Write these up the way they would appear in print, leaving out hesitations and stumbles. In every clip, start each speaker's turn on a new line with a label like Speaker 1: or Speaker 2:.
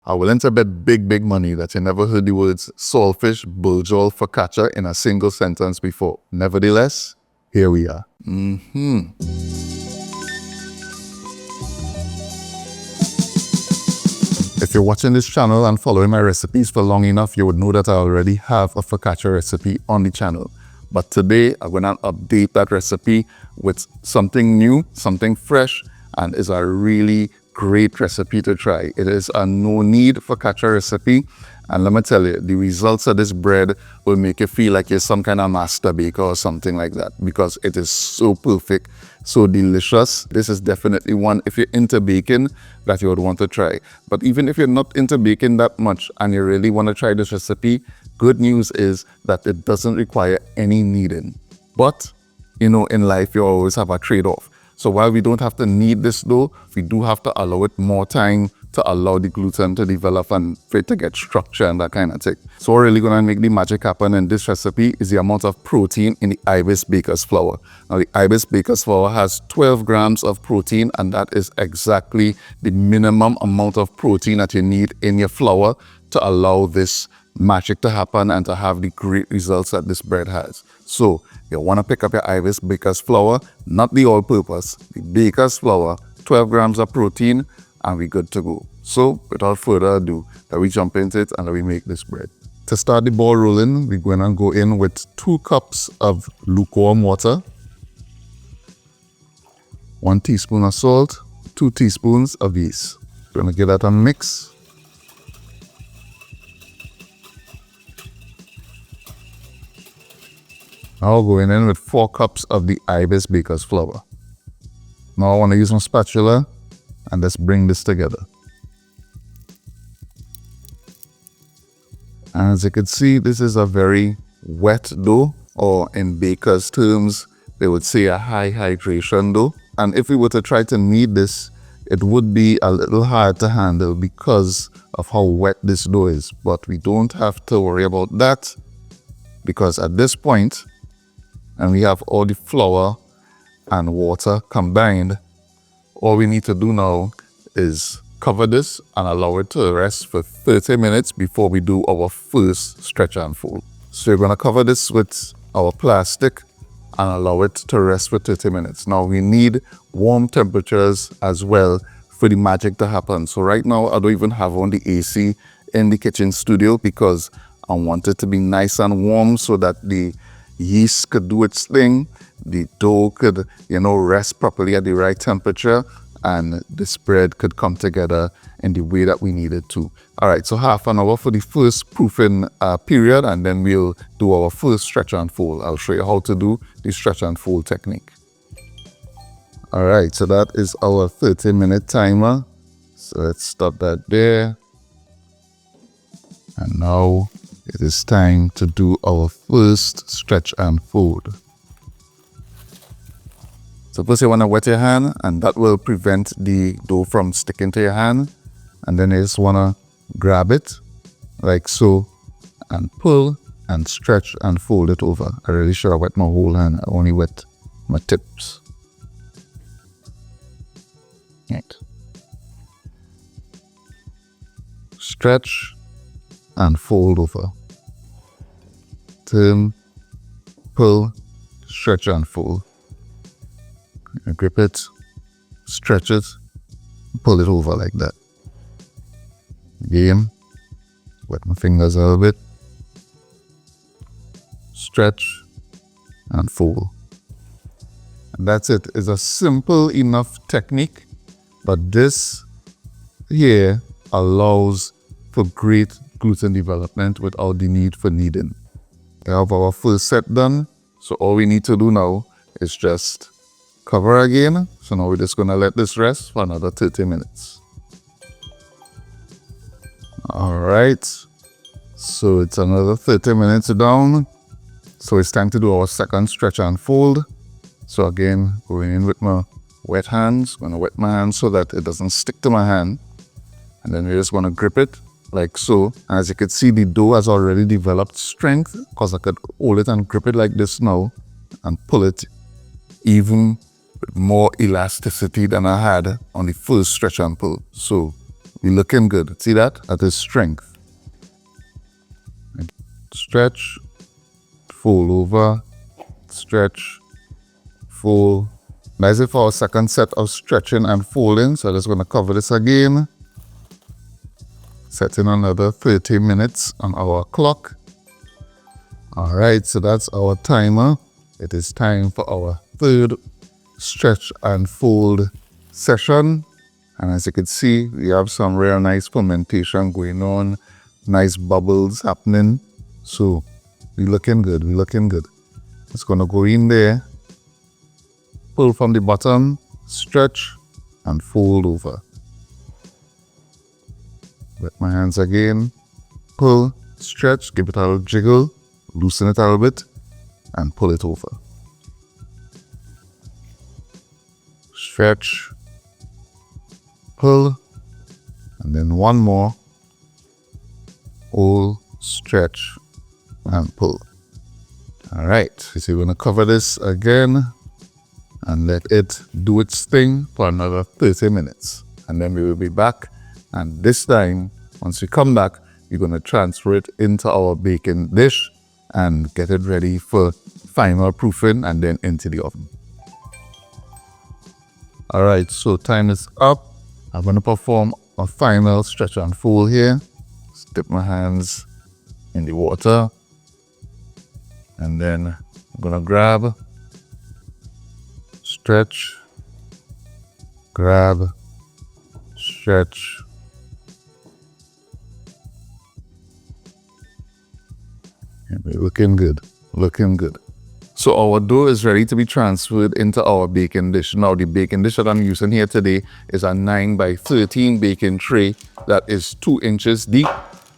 Speaker 1: I willing to bet big money that you never heard the words Saltfish Buljol Focaccia in a single sentence before. Nevertheless, here we are. If you're watching this channel and following my recipes for long enough, you would know that I already have a focaccia recipe on the channel. But today, I'm going to update that recipe with something new, something fresh, and it's a really great recipe to try. It is a no-knead focaccia recipe, and let me tell you, the results of this bread will make you feel like you're some kind of master baker or something like that, because it is so perfect, so delicious. This is definitely one, if you're into baking, that you would want to try. But even if you're not into baking that much and you really want to try this recipe, good news is that it doesn't require any kneading. But, you know, in life, you always have a trade-off. So while we don't have to knead this dough, we do have to allow it more time to allow the gluten to develop and for it to get structure and that kind of thing. So we're really going to make the magic happen in this recipe is the amount of protein in the Ibis Bakers Flour. Now the Ibis Bakers Flour has 12 grams of protein, and that is exactly the minimum amount of protein that you need in your flour to allow this magic to happen and to have the great results that this bread has. So you want to pick up your Ibis Bakers Flour, not the all-purpose, the Bakers Flour, 12 grams of protein, and we're good to go. So without further ado, that we jump into it and that we make this bread. To start the ball rolling, we're going to go in with 2 cups of lukewarm water, 1 teaspoon of salt, 2 teaspoons of yeast. We're going to give that a mix. Now going in with 4 cups of the Ibis Bakers Flour. Now I want to use my spatula and let's bring this together. And as you can see, this is a very wet dough, or in bakers' terms, they would say a high hydration dough. And if we were to try to knead this, it would be a little hard to handle because of how wet this dough is. But we don't have to worry about that, because at this point, and we have all the flour and water combined, all we need to do now is cover this and allow it to rest for 30 minutes before we do our first stretch and fold. So we're going to cover this with our plastic and allow it to rest for 30 minutes. Now we need warm temperatures as well for the magic to happen. So right now I don't even have on the AC in the kitchen studio because I want it to be nice and warm so that the yeast could do its thing, the dough could, rest properly at the right temperature, and this bread could come together in the way that we need it to. All right, so half an hour for the first proofing period, and then we'll do our first stretch and fold. I'll show you how to do the stretch and fold technique. All right, so that is our 30-minute timer. So let's stop that there. And now it is time to do our first stretch and fold. So first you want to wet your hand, and that will prevent the dough from sticking to your hand. And then you just want to grab it like so and pull and stretch and fold it over. I really should have wet my whole hand. I only wet my tips. Right. Stretch and fold over. Turn, pull, stretch and fold. Grip it, stretch it, pull it over like that. Again, wet my fingers a little bit, stretch and fold. And that's it. It's a simple enough technique, but this here allows for great gluten development without the need for kneading. We have our first set done, so all we need to do now is just cover again. So now we're just going to let this rest for another 30 minutes. All right, so it's another 30 minutes down. So it's time to do our second stretch and fold. So again, going in with my wet hands, going to wet my hands so that it doesn't stick to my hand. And then we're just going to grip it like so. And as you can see, the dough has already developed strength because I could hold it and grip it like this now and pull it even with more elasticity than I had on the first stretch and pull. So We're looking good. See that? That is strength. Stretch, fold over, stretch, fold. That's it for our second set of stretching and folding. So I'm just going to cover this again. Setting another 30 minutes on our clock. All right, so that's our timer. It is time for our third stretch and fold session. And as you can see, we have some real nice fermentation going on. Nice bubbles happening. So we're looking good, we're looking good. It's going to go in there. Pull from the bottom, stretch, and fold over. Wet my hands again. Pull, stretch, give it a little jiggle, loosen it a little bit, and pull it over. Stretch, pull, and then one more. Pull, stretch, and pull. All right, so we're going to cover this again and let it do its thing for another 30 minutes. And then we will be back. And this time, once we come back, we're going to transfer it into our baking dish and get it ready for final proofing and then into the oven. All right, so time is up. I'm going to perform a final stretch and fold here. Dip my hands in the water. And then I'm going to grab, stretch, grab, stretch, and we're looking good, looking good. So our dough is ready to be transferred into our baking dish. Now the baking dish that I'm using here today is a 9 by 13 baking tray that is 2 inches deep.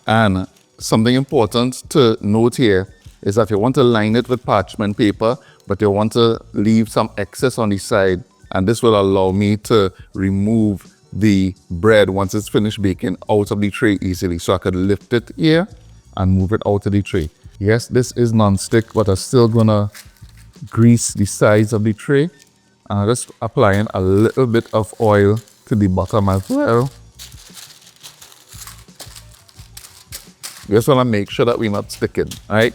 Speaker 1: And something important to note here is that you want to line it with parchment paper, but you want to leave some excess on the side. And this will allow me to remove the bread once it's finished baking out of the tray easily. So I could lift it here and move it out of the tray. Yes, this is non-stick, but I'm still gonna grease the sides of the tray. And I'm just applying a little bit of oil to the bottom as well. We just wanna make sure that we're not sticking, all right?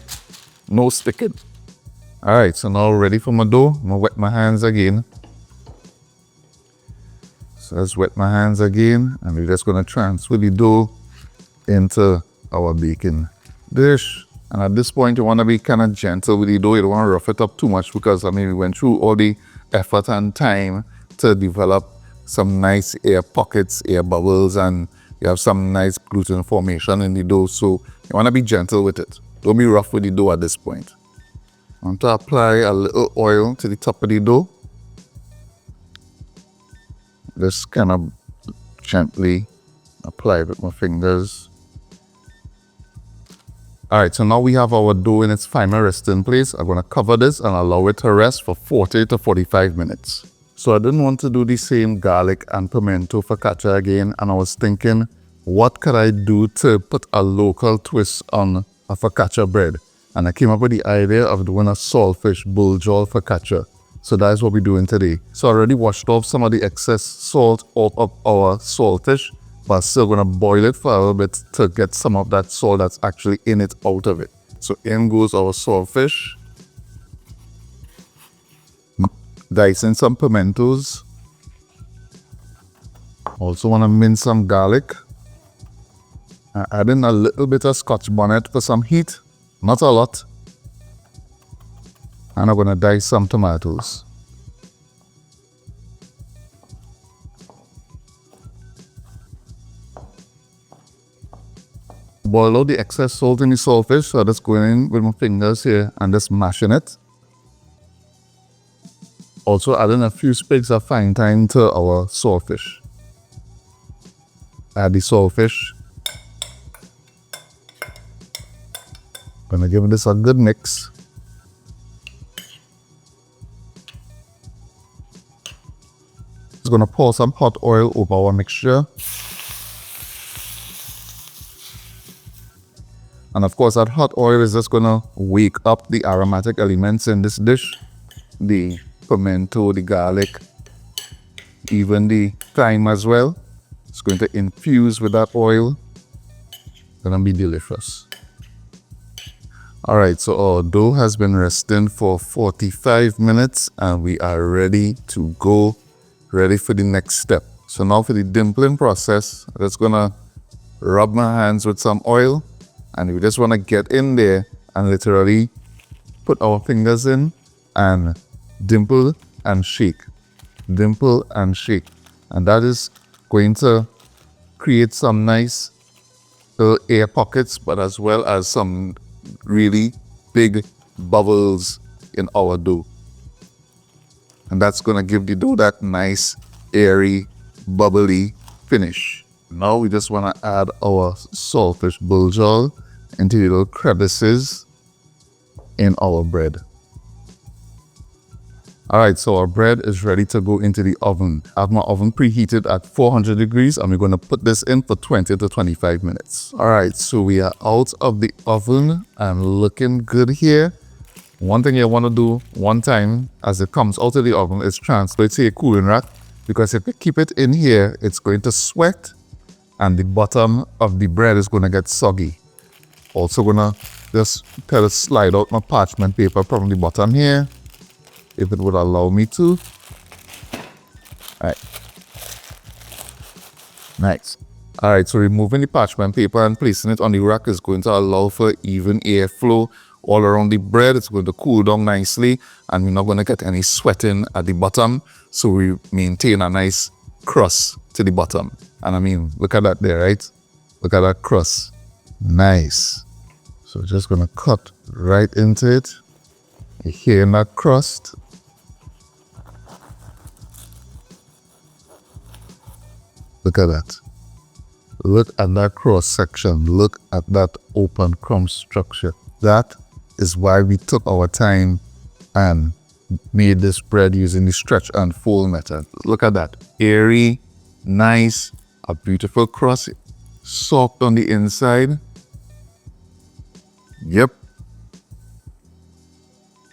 Speaker 1: No sticking. All right, so now ready for my dough. I'm gonna wet my hands again. So let's wet my hands again, and we're just gonna transfer the dough into our baking dish. And at this point, you wanna be kind of gentle with the dough. You don't wanna rough it up too much because, I mean, we went through all the effort and time to develop some nice air pockets, air bubbles, and you have some nice gluten formation in the dough. So you wanna be gentle with it. Don't be rough with the dough at this point. I want to apply a little oil to the top of the dough. Just kind of gently apply it with my fingers. All right, so now we have our dough in its final resting place. I'm going to cover this and allow it to rest for 40 to 45 minutes. So I didn't want to do the same garlic and pimento focaccia again, and I was thinking, what could I do to put a local twist on a focaccia bread? And I came up with the idea of doing a Saltfish Buljol Focaccia. So that's what we're doing today. So I already washed off some of the excess salt out of our saltfish, but I'm still gonna boil it for a little bit to get some of that salt that's actually in it out of it. So in goes our saltfish. Dicing some pimentos. Also wanna mince some garlic. Add in a little bit of Scotch bonnet for some heat. Not a lot. And I'm gonna dice some tomatoes. Boil out the excess salt in the saltfish, so I'm just going in with my fingers here and just mashing it. Also adding a few sprigs of fine thyme to our saltfish. Add the saltfish. Gonna give this a good mix. Just gonna pour some hot oil over our mixture. And of course that hot oil is just gonna wake up the aromatic elements in this dish. The pimento, the garlic, even the thyme as well. It's going to infuse with that oil. Gonna be delicious. Alright, so our dough has been resting for 45 minutes and we are ready to go, ready for the next step. So now for the dimpling process, I'm just gonna rub my hands with some oil, and we just wanna get in there and literally put our fingers in and dimple and shake. Dimple and shake. And that is going to create some nice little air pockets, but as well as some really big bubbles in our dough. And that's gonna give the dough that nice, airy, bubbly finish. Now we just wanna add our saltfish buljol into the little crevices in our bread. Alright, so our bread is ready to go into the oven. I have my oven preheated at 400 degrees and we're going to put this in for 20 to 25 minutes. Alright, so we are out of the oven and looking good here. One thing you want to do one time as it comes out of the oven is transfer it to a cooling rack, because if you keep it in here, it's going to sweat and the bottom of the bread is going to get soggy. Also going to just kind of slide out my parchment paper from the bottom here, if it would allow me to. Alright. Nice. Alright, so removing the parchment paper and placing it on the rack is going to allow for even airflow all around the bread. It's going to cool down nicely and we're not going to get any sweating at the bottom. So we maintain a nice crust to the bottom. And I mean, look at that there, right? Look at that crust. Nice. So just going to cut right into it. You're hearing that crust. Look at that. Look at that cross section. Look at that open crumb structure. That is why we took our time and made this bread using the stretch and fold method. Look at that. Airy, nice, a beautiful crust, soft on the inside. Yep.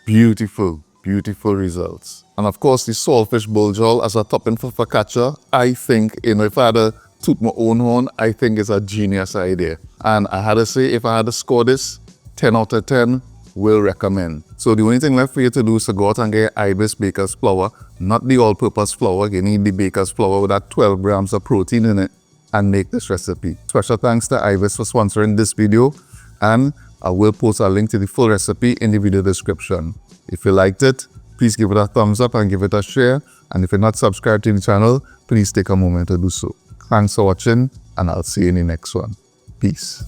Speaker 1: Beautiful, beautiful results. And of course, the saltfish buljol as a topping for focaccia, I think, if I had to toot my own horn, I think it's a genius idea. And I had to say, if I had to score this, 10 out of 10, will recommend. So the only thing left for you to do is to go out and get Ibis Bakers Flour, not the all-purpose flour. You need the Bakers Flour with that 12 grams of protein in it, and make this recipe. Special thanks to Ibis for sponsoring this video, and I will post a link to the full recipe in the video description. If you liked it, please give it a thumbs up and give it a share. And if you're not subscribed to the channel, please take a moment to do so. Thanks for watching, and I'll see you in the next one. Peace.